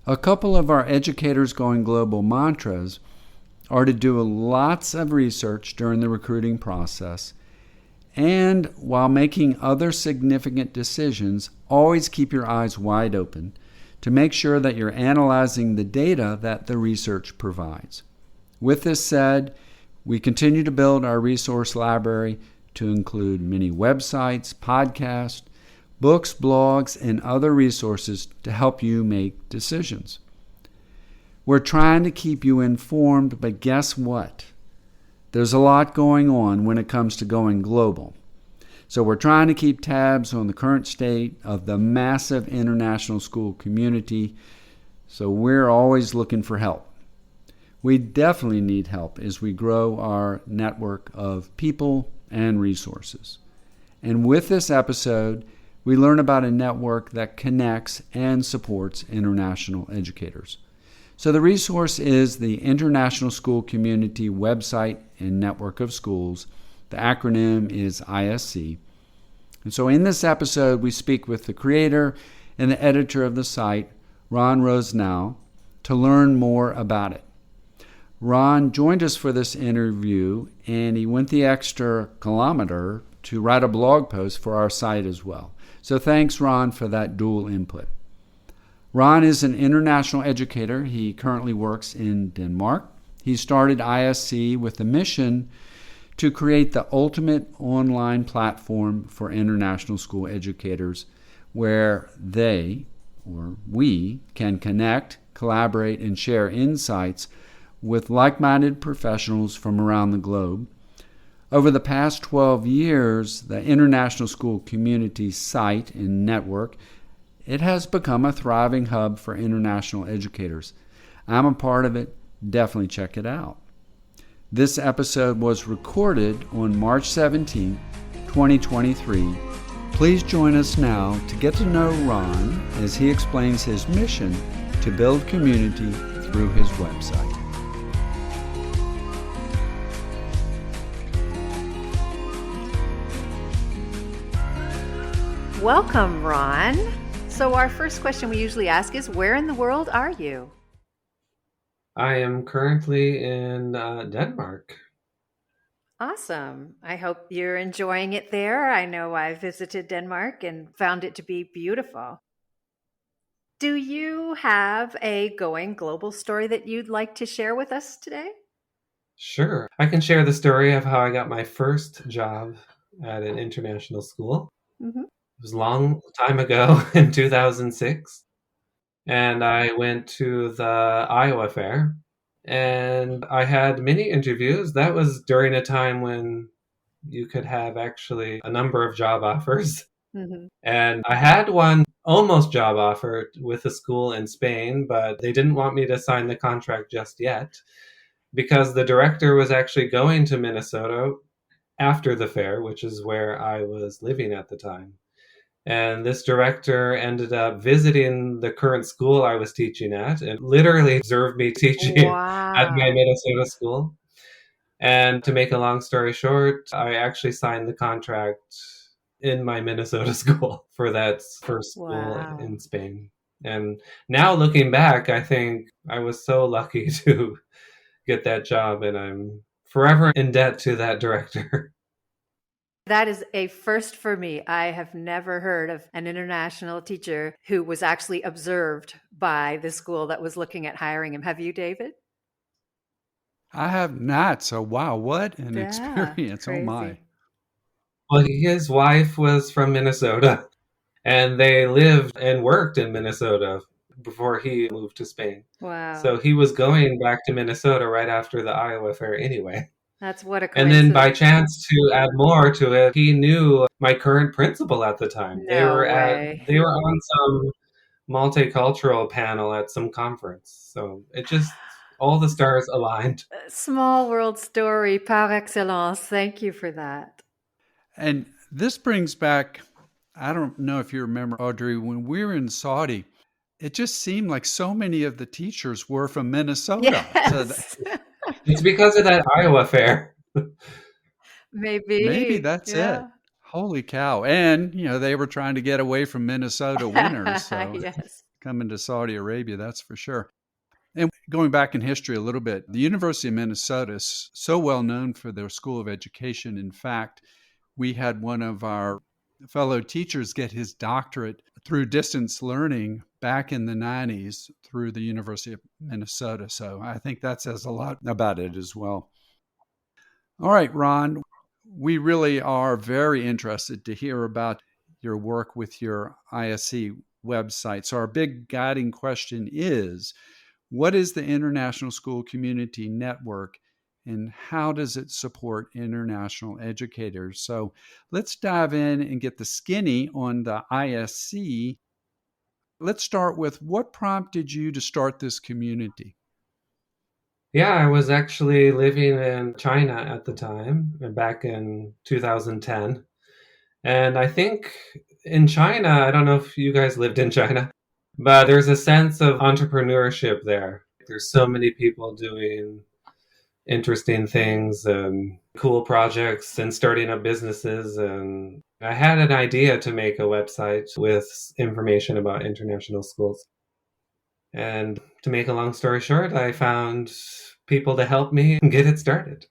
A couple of our Educators Going Global mantras are to do lots of research during the recruiting process, and while making other significant decisions, always keep your eyes wide open to make sure that you're analyzing the data that the research provides. With this said, we continue to build our resource library to include many websites, podcasts, books, blogs, and other resources to help you make decisions. We're trying to keep you informed, but guess what? There's a lot going on when it comes to going global. So we're trying to keep tabs on the current state of the massive international school community, so we're always looking for help. We definitely need help as we grow our network of people and resources. And with this episode, we learn about a network that connects and supports international educators. So the resource is the International School Community website and network of schools. The acronym is ISC. And so in this episode, we speak with the creator and the editor of the site, Ron Rosenow, to learn more about it. Ron joined us for this interview, and he went the extra kilometer to write a blog post for our site as well. So thanks, Ron, for that dual input. Ron is an international educator. He currently works in Denmark. He started ISC with the mission to create the ultimate online platform for international school educators where they, or we, can connect, collaborate, and share insights with like-minded professionals from around the globe. Over the past 12 years, the International School Community site and network, it has become a thriving hub for international educators. I'm a part of it. Definitely check it out. This episode was recorded on March 17, 2023. Please join us now to get to know Ron as he explains his mission to build community through his website. Welcome, Ron. So our first question we usually ask is, where in the world are you? I am currently in Denmark. Awesome. I hope you're enjoying it there. I know I visited Denmark and found it to be beautiful. Do you have a going global story that you'd like to share with us today? Sure. I can share the story of how I got my first job at an international school. Mm-hmm. It was a long time ago in 2006. And I went to the Iowa Fair, and I had many interviews. That was during a time when you could have actually a number of job offers. Mm-hmm. And I had one almost job offer with a school in Spain, but they didn't want me to sign the contract just yet because the director was actually going to Minnesota after the fair, which is where I was living at the time. And this director ended up visiting the current school I was teaching at and literally observed me teaching at my Wow. Minnesota school. And to make a long story short, I actually signed the contract in my Minnesota school for that first school Wow. in Spain. And now looking back, I think I was so lucky to get that job, and I'm forever in debt to that director. That is a first for me. I have never heard of an international teacher who was actually observed by the school that was looking at hiring him. Have you, David? I have not, so wow, what an Yeah, experience. Oh my. crazy. Well, his wife was from Minnesota, and they lived and worked in Minnesota before he moved to Spain. Wow. So he was going back to Minnesota right after the Iowa Fair anyway. That's what a And then by coincidence. chance to add more to it, he knew my current principal at the time. They No were way. on some multicultural panel at some conference. So it just all the stars aligned. Small world story par excellence. Thank you for that. And this brings back, I don't know if you remember, Audrey, when we were in Saudi, it just seemed like so many of the teachers were from Minnesota. So Yes. It's because of that Iowa Fair. maybe Maybe. that's Yeah. it. Holy cow. And, they were trying to get away from Minnesota winters. So Yes. coming to Saudi Arabia, that's for sure. And going back in history a little bit, the University of Minnesota is so well known for their School of Education. In fact, we had one of our fellow teachers get his doctorate through distance learning back in the 90s through the University of Minnesota. So I think that says a lot about it as well. All right, Ron, we really are very interested to hear about your work with your ISC website. So our big guiding question is, what is the International School Community Network and how does it support international educators? So let's dive in and get the skinny on the ISC. Let's start with, what prompted you to start this community? Yeah, I was actually living in China at the time, back in 2010. And I think in China, I don't know if you guys lived in China, but there's a sense of entrepreneurship there. There's so many people doing interesting things and cool projects and starting up businesses. And I had an idea to make a website with information about international schools. And to make a long story short, I found people to help me get it started.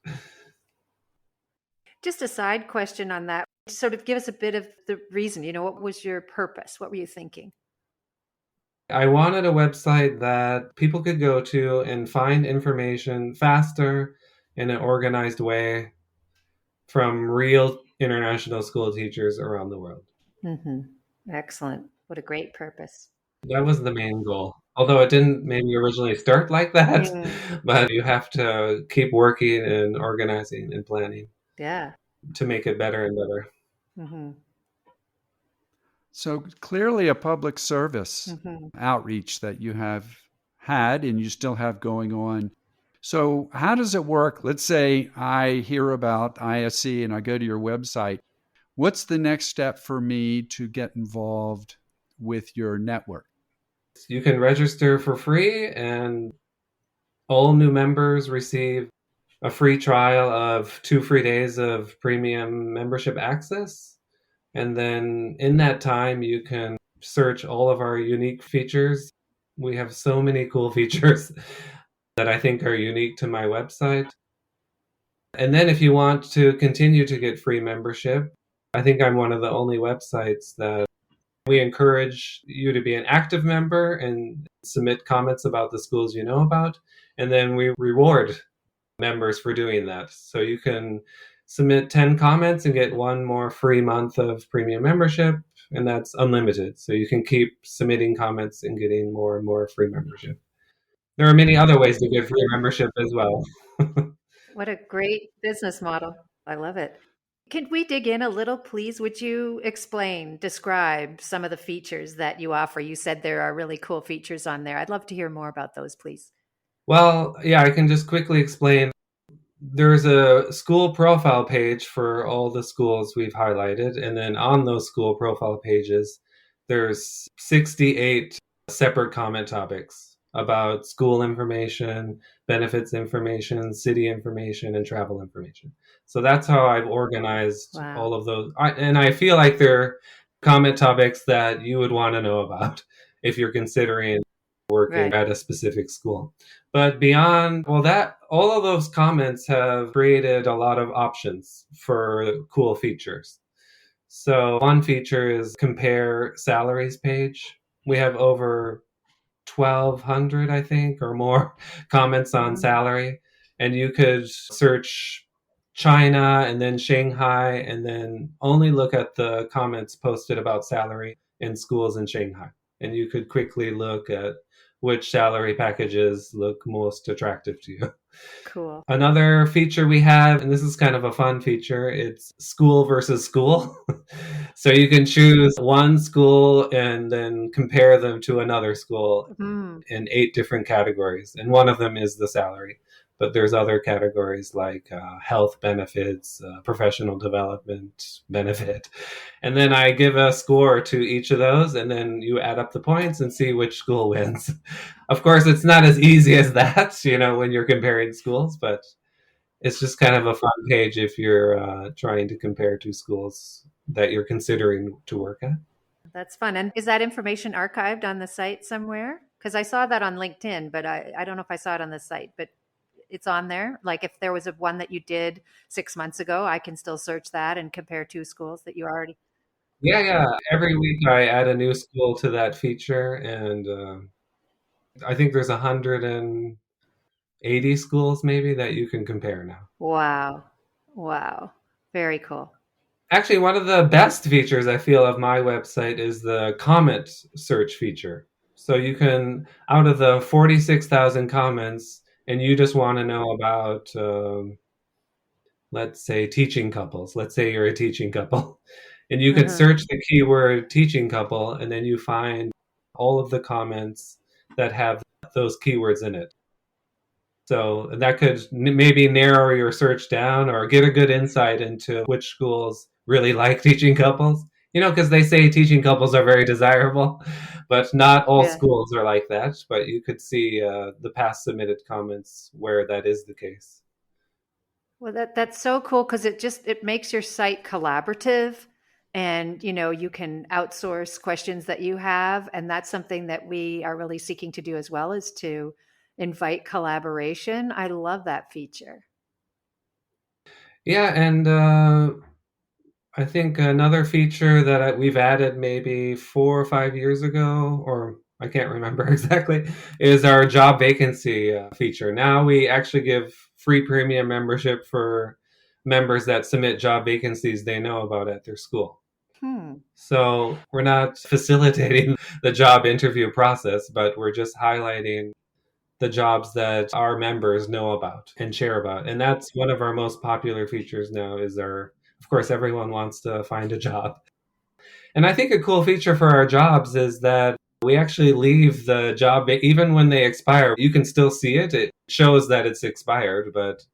Just a side question on that. Sort of give us a bit of the reason. What was your purpose? What were you thinking? I wanted a website that people could go to and find information faster in an organized way from real international school teachers around the world. Mm-hmm. Excellent. What a great purpose. That was the main goal. Although it didn't maybe originally start like that, Mm. but you have to keep working and organizing and planning Yeah. to make it better and better. Mm-hmm. So clearly a public service Mm-hmm. outreach that you have had and you still have going on. So how does it work? Let's say I hear about ISC and I go to your website. What's the next step for me to get involved with your network? You can register for free, and all new members receive a free trial of 2 free days of premium membership access. And then in that time, you can search all of our unique features. We have so many cool features that I think are unique to my website. And then if you want to continue to get free membership, I think I'm one of the only websites that we encourage you to be an active member and submit comments about the schools you know about. And then we reward members for doing that. So you can submit 10 comments and get one more free month of premium membership, and that's unlimited. So you can keep submitting comments and getting more and more free membership. There are many other ways to get free membership as well. What a great business model. I love it. Can we dig in a little, please? Would you describe some of the features that you offer? You said there are really cool features on there. I'd love to hear more about those, please. Well, yeah, I can just quickly explain. There's a school profile page for all the schools we've highlighted. And then on those school profile pages, there's 68 separate comment topics about school information, benefits information, city information, and travel information. So that's how I've organized all of those. And I feel like they're comment topics that you would want to know about if you're considering working at a specific school. But beyond, well, that all of those comments have created a lot of options for cool features. So one feature is compare salaries page. We have over 1,200, I think, or more comments on salary. And you could search China and then Shanghai and then only look at the comments posted about salary in schools in Shanghai. And you could quickly look at which salary packages look most attractive to you. Cool. Another feature we have, and this is kind of a fun feature, it's school versus school. So you can choose one school and then compare them to another school in 8 different categories. And one of them is the salary. But there's other categories like health benefits, professional development benefit. And then I give a score to each of those, and then you add up the points and see which school wins. Of course, it's not as easy as that, when you're comparing schools, but it's just kind of a fun page if you're trying to compare 2 schools that you're considering to work at. That's fun. And is that information archived on the site somewhere? Because I saw that on LinkedIn, but I don't know if I saw it on the site, but it's on there. Like if there was a one that you did 6 months ago, I can still search that and compare two schools that you already. Yeah, yeah. Every week I add a new school to that feature, and I think there's 180 schools maybe that you can compare now. Wow. Wow. Very cool. Actually, one of the best features I feel of my website is the comment search feature. So you can, out of the 46,000 comments, and you just want to know about, let's say, teaching couples. Let's say you're a teaching couple. And you can Hmm. search the keyword teaching couple, and then you find all of the comments that have those keywords in it. So that could maybe narrow your search down or get a good insight into which schools really like teaching couples. You know, because they say teaching couples are very desirable, but not all Yeah. schools are like that. But you could see the past submitted comments where that is the case. Well, that's so cool because it makes your site collaborative, and you can outsource questions that you have, and that's something that we are really seeking to do as well, is to invite collaboration. I love that feature. Yeah, and I think another feature that we've added maybe 4 or 5 years ago, or I can't remember exactly, is our job vacancy feature. Now we actually give free premium membership for members that submit job vacancies they know about at their school. Hmm. So we're not facilitating the job interview process, but we're just highlighting the jobs that our members know about and share about. And that's one of our most popular features now is our, of course, everyone wants to find a job. And I think a cool feature for our jobs is that we actually leave the job, even when they expire, you can still see it. It shows that it's expired, but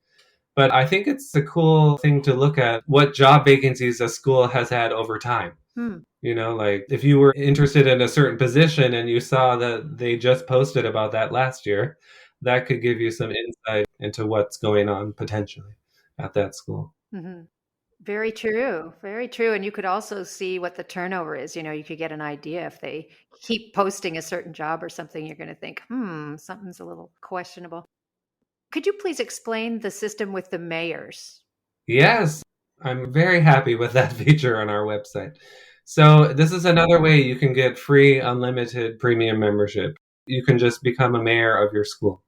I think it's a cool thing to look at what job vacancies a school has had over time. Hmm. You know, like if you were interested in a certain position and you saw that they just posted about that last year, that could give you some insight into what's going on potentially at that school. Hmm. Very true. Very true. And you could also see what the turnover is. You could get an idea if they keep posting a certain job or something, you're going to think, something's a little questionable. Could you please explain the system with the mayors? Yes, I'm very happy with that feature on our website. So, this is another way you can get free, unlimited premium membership. You can just become a mayor of your school,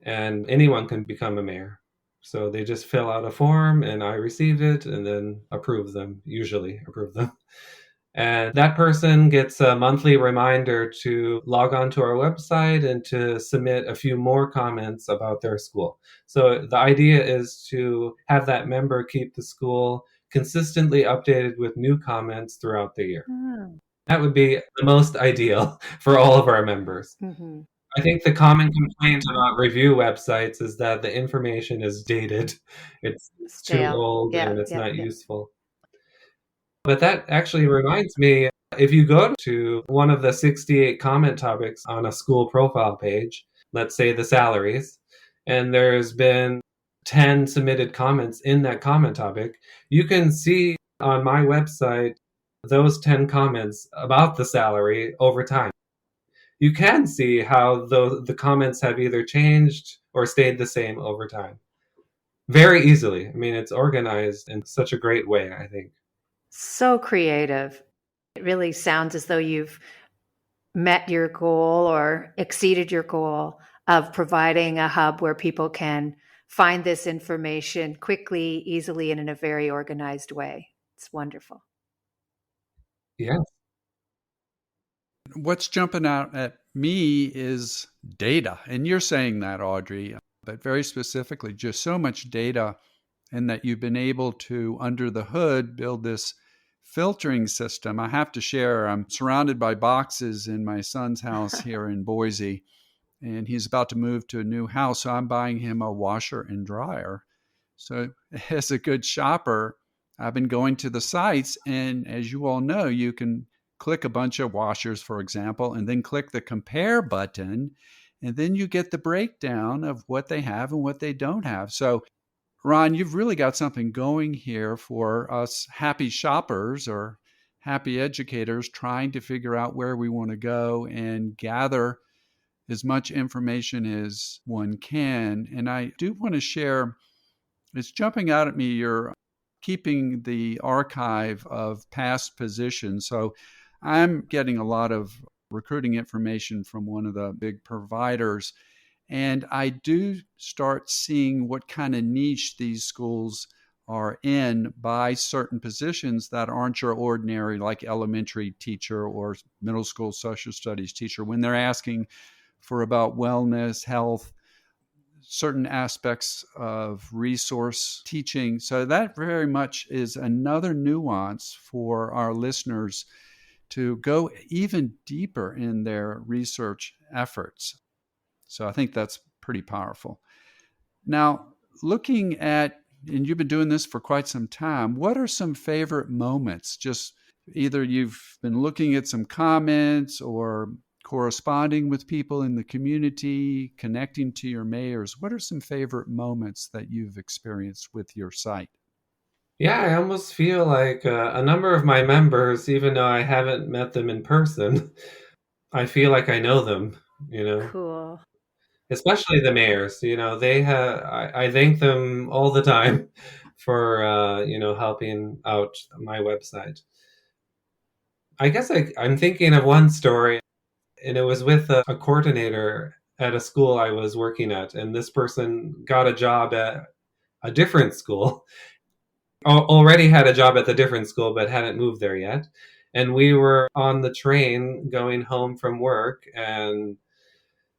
and anyone can become a mayor. So, they just fill out a form, and I receive it and then approve them, usually approve them. And that person gets a monthly reminder to log on to our website and to submit a few more comments about their school. So the idea is to have that member keep the school consistently updated with new comments throughout the year. Mm. That would be the most ideal for all of our members. Hmm. I think the common complaint about review websites is that the information is dated. It's too Stale. old Yeah, and it's yeah, not yeah. useful. But that actually reminds me, if you go to one of the 68 comment topics on a school profile page, let's say the salaries, and there's been 10 submitted comments in that comment topic, you can see on my website those 10 comments about the salary over time. You can see how the comments have either changed or stayed the same over time. Very easily. I mean, it's organized in such a great way, I think. So creative. It really sounds as though you've met your goal or exceeded your goal of providing a hub where people can find this information quickly, easily, and in a very organized way. It's wonderful. Yeah. What's jumping out at me is data. And you're saying that, Audrey, but very specifically, just so much data, and that you've been able to, under the hood, build this filtering system. I have to share, I'm surrounded by boxes in my son's house here in Boise, and he's about to move to a new house. So I'm buying him a washer and dryer. So, as a good shopper, I've been going to the sites, and as you all know, you can click a bunch of washers, for example, and then click the compare button, and then you get the breakdown of what they have and what they don't have. So, Ron, you've really got something going here for us happy shoppers or happy educators trying to figure out where we want to go and gather as much information as one can. And I do want to share, it's jumping out at me, you're keeping the archive of past positions. So I'm getting a lot of recruiting information from one of the big providers. And I do start seeing what kind of niche these schools are in by certain positions that aren't your ordinary, like elementary teacher or middle school social studies teacher, when they're asking for about wellness, health, certain aspects of resource teaching. So that very much is another nuance for our listeners to go even deeper in their research efforts. So I think that's pretty powerful. Now, looking at, and you've been doing this for quite some time, what are some favorite moments? Just either you've been looking at some comments or corresponding with people in the community, connecting to your mayors. What are some favorite moments that you've experienced with your site? Yeah, I almost feel like a number of my members, even though I haven't met them in person, I feel like I know them, you know, Cool. especially the mayors. I thank them all the time for, helping out my website. I guess I'm thinking of one story, and it was with a coordinator at a school I was working at, and this person got a job at a different school, already had a job at the different school, but hadn't moved there yet. And we were on the train going home from work, and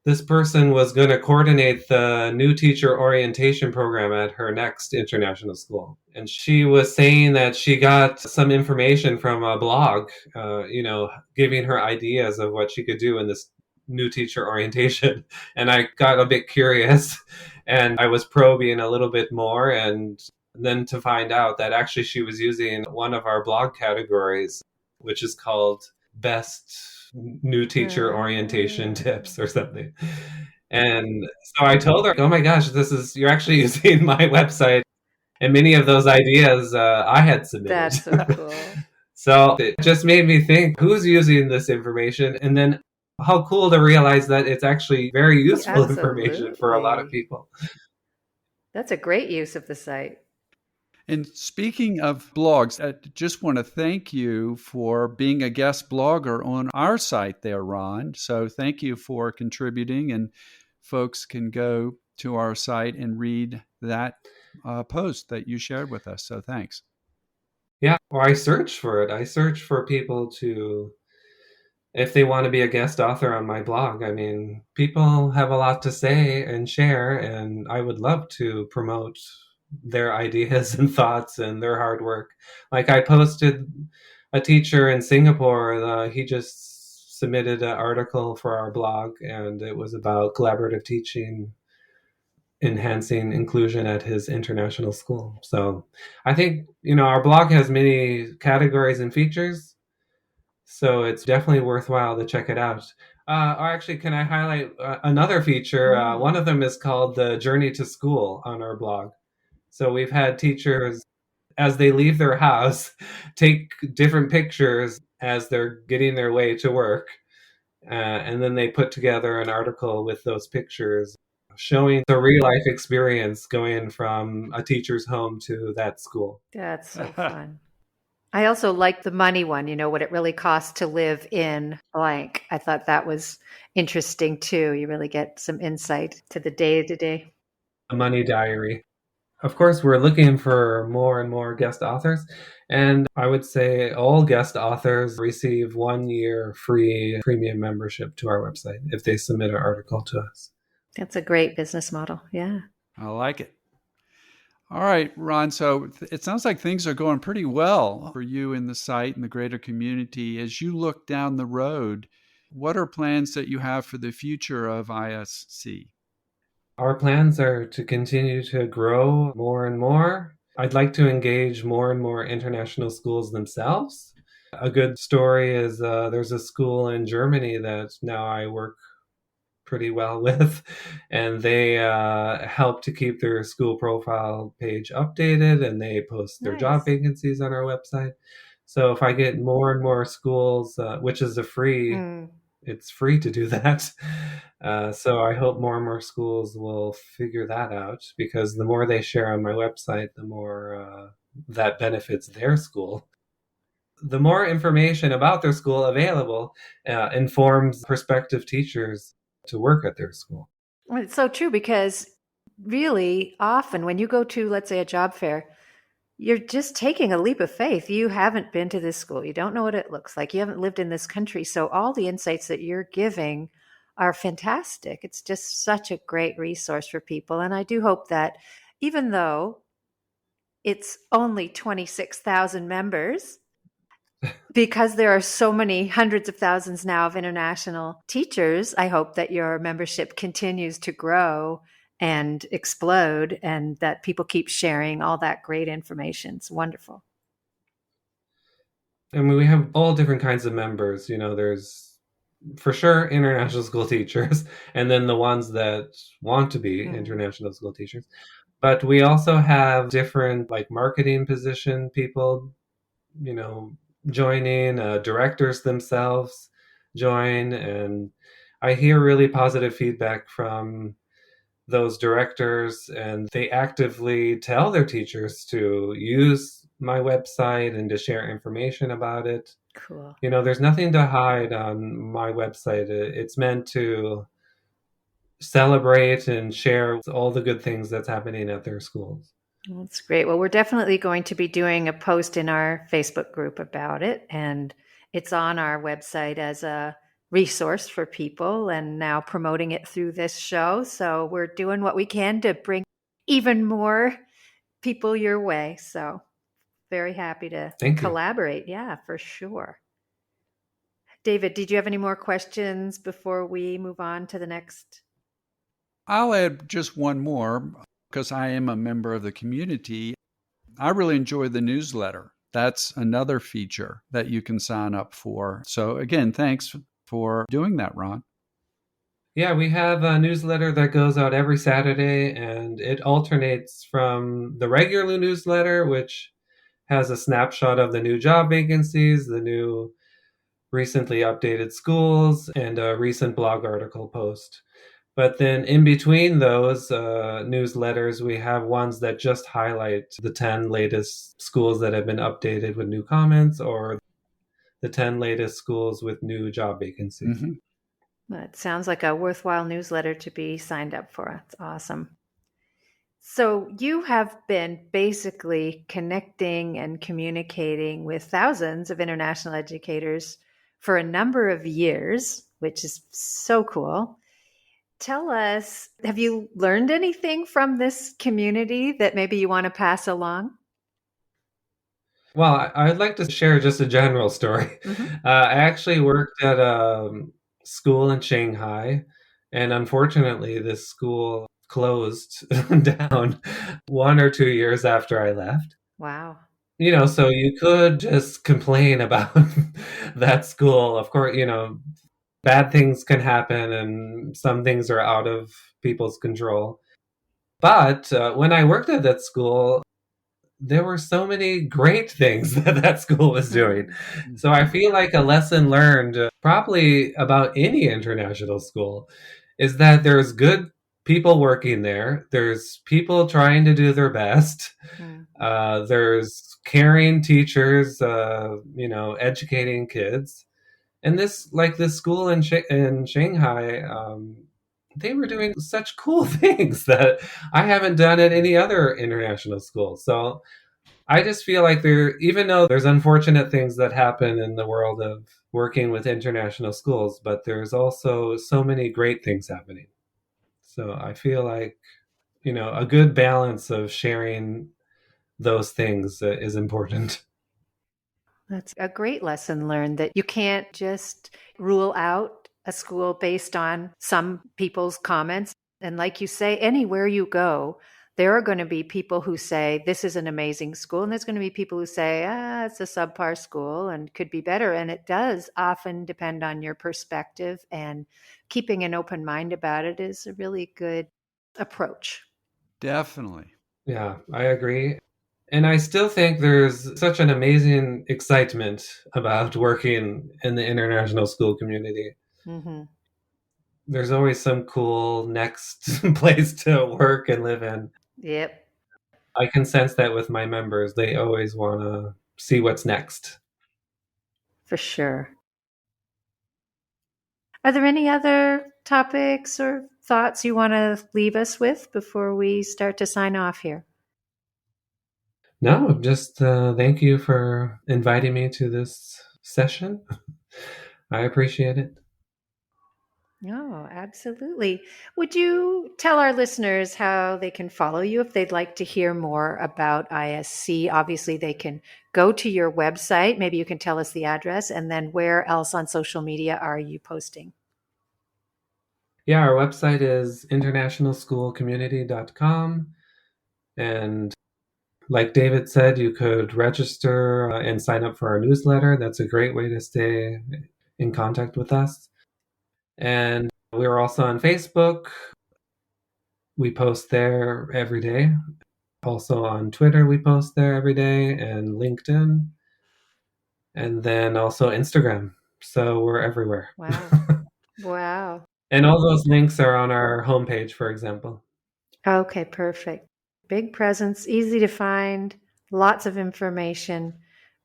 this person was going to coordinate the new teacher orientation program at her next international school. And she was saying that she got some information from a blog, giving her ideas of what she could do in this new teacher orientation. And I got a bit curious and I was probing a little bit more. And then to find out that actually she was using one of our blog categories, which is called Best New Teacher Orientation Tips or something. And so I told her, "Oh my gosh, you're actually using my website, and many of those ideas I had submitted." That's so cool. So it just made me think, who's using this information, and then how cool to realize that it's actually very useful information for a lot of people. That's a great use of the site. And speaking of blogs, I just want to thank you for being a guest blogger on our site there, Ron. So thank you for contributing, and folks can go to our site and read that post that you shared with us. So thanks. Yeah, or I search for it. I search for people if they want to be a guest author on my blog. I mean, people have a lot to say and share, and I would love to promote their ideas and thoughts and their hard work. Like I posted a teacher in Singapore, he just submitted an article for our blog, and it was about collaborative teaching enhancing inclusion at his international school. So I think, our blog has many categories and features, so it's definitely worthwhile to check it out. Or actually, can I highlight another feature? One of them is called the Journey to School on our blog. So we've had teachers, as they leave their house, take different pictures as they're getting their way to work. And then they put together an article with those pictures showing the real life experience going from a teacher's home to that school. That's so fun. I also like the money one, what it really costs to live in blank. I thought that was interesting too. You really get some insight to the day to day. A money diary. Of course, we're looking for more and more guest authors. And I would say all guest authors receive 1 year free premium membership to our website if they submit an article to us. That's a great business model. Yeah. I like it. All right, Ron. So it sounds like things are going pretty well for you in the site and the greater community. As you look down the road, what are plans that you have for the future of ISC? Our plans are to continue to grow more and more. I'd like to engage more and more international schools themselves. A good story is there's a school in Germany that now I work pretty well with, and they help to keep their school profile page updated, and they post their job vacancies on our website. So if I get more and more schools, which is Mm. it's free to do that. So I hope more and more schools will figure that out, because the more they share on my website, the more that benefits their school. The more information about their school available informs prospective teachers to work at their school. Well, it's so true because really often when you go to, let's say, a job fair, you're just taking a leap of faith. You haven't been to this school. You don't know what it looks like. You haven't lived in this country. So all the insights that you're giving are fantastic. It's just such a great resource for people. And I do hope that even though it's only 26,000 members, because there are so many hundreds of thousands now of international teachers, I hope that your membership continues to grow and explode and that people keep sharing all that great information. It's wonderful. I mean, we have all different kinds of members. There's for sure international school teachers, and then the ones that want to be Mm. international school teachers. But we also have different, like, marketing position people, you know, joining, directors themselves join. And I hear really positive feedback from those directors, and they actively tell their teachers to use my website and to share information about it. Cool. There's nothing to hide on my website. It's meant to celebrate and share all the good things that's happening at their schools. That's great. Well, we're definitely going to be doing a post in our Facebook group about it. And it's on our website as a resource for people and now promoting it through this show. So we're doing what we can to bring even more people your way. So very happy to Thank you. collaborate. Yeah, for sure. David, did you have any more questions before we move on to the next? I'll add just one more because I am a member of the community. I really enjoy the newsletter. That's another feature that you can sign up for. So, again, thanks for doing that, Ron. Yeah, we have a newsletter that goes out every Saturday, and it alternates from the regular newsletter, which has a snapshot of the new job vacancies, the new recently updated schools, and a recent blog article post. But then in between those newsletters, we have ones that just highlight the 10 latest schools that have been updated with new comments, or the 10 latest schools with new job vacancies. Mm-hmm. It sounds like a worthwhile newsletter to be signed up for. It's awesome. So you have been basically connecting and communicating with thousands of international educators for a number of years, which is so cool. Tell us, have you learned anything from this community that maybe you want to pass along? Well, I'd like to share just a general story. Mm-hmm. I actually worked at a school in Shanghai, and unfortunately, this school closed down 1 or 2 years after I left. Wow. So you could just complain about that school. Of course, bad things can happen, and some things are out of people's control. But when I worked at that school, there were so many great things that school was doing. So I feel like a lesson learned, probably about any international school, is that there's good people working there. There's people trying to do their best. Mm. There's caring teachers, educating kids. And this school in Shanghai, they were doing such cool things that I haven't done at any other international school. So I just feel like even though there's unfortunate things that happen in the world of working with international schools, but there's also so many great things happening. So I feel like, a good balance of sharing those things is important. That's a great lesson learned that you can't just rule out a school based on some people's comments. And like you say, anywhere you go, there are going to be people who say, this is an amazing school. And there's going to be people who say, it's a subpar school and could be better. And it does often depend on your perspective. And keeping an open mind about it is a really good approach. Definitely. Yeah, I agree. And I still think there's such an amazing excitement about working in the international school community. Mm-hmm. There's always some cool next place to work and live in. Yep, I can sense that with my members. They always want to see what's next. for sure. Are there any other topics or thoughts you want to leave us with before we start to sign off here? No, just thank you for inviting me to this session. I appreciate it. Oh, absolutely. Would you tell our listeners how they can follow you if they'd like to hear more about ISC? Obviously, they can go to your website. Maybe you can tell us the address, and then where else on social media are you posting? Yeah, our website is internationalschoolcommunity.com. And like David said, you could register and sign up for our newsletter. That's a great way to stay in contact with us. And we're also on Facebook. We post there every day. Also on Twitter, we post there every day, and LinkedIn, and then also Instagram. So we're everywhere. Wow. Wow. And all those links are on our homepage, for example. Okay, perfect. Big presence, easy to find, lots of information,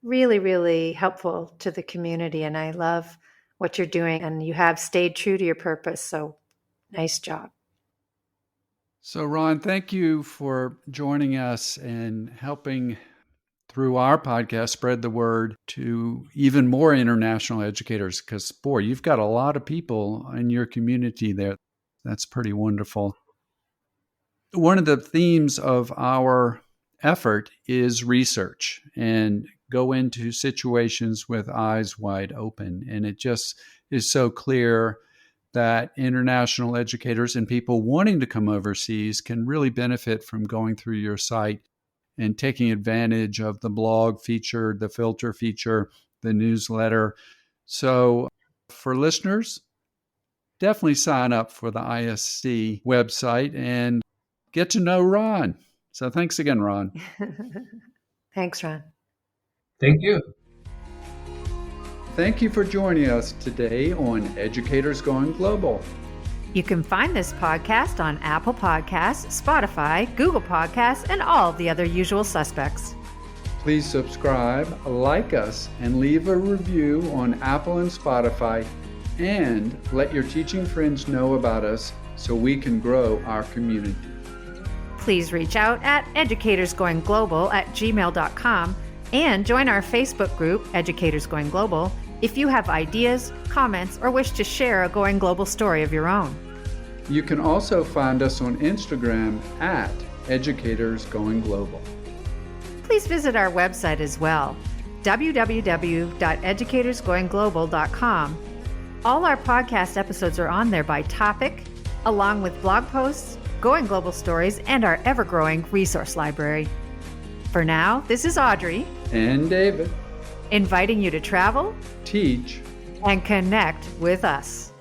really, really helpful to the community. And I love what you're doing, and you have stayed true to your purpose. So nice job. So, Ron, thank you for joining us and helping through our podcast spread the word to even more international educators. Because, boy, you've got a lot of people in your community there. That's pretty wonderful. One of the themes of our effort is research and go into situations with eyes wide open. And it just is so clear that international educators and people wanting to come overseas can really benefit from going through your site and taking advantage of the blog feature, the filter feature, the newsletter. So for listeners, definitely sign up for the ISC website and get to know Ron. So thanks again, Ron. Thanks, Ron. Thank you. Thank you for joining us today on Educators Going Global. You can find this podcast on Apple Podcasts, Spotify, Google Podcasts, and all the other usual suspects. Please subscribe, like us, and leave a review on Apple and Spotify, and let your teaching friends know about us so we can grow our community. Please reach out at educatorsgoingglobal@gmail.com and join our Facebook group, Educators Going Global, if you have ideas, comments, or wish to share a Going Global story of your own. You can also find us on Instagram at Educators Going Global. Please visit our website as well, www.educatorsgoingglobal.com. All our podcast episodes are on there by topic, along with blog posts, Going Global stories, and our ever-growing resource library. For now, this is Audrey And David. inviting you to travel, Teach. and connect with us.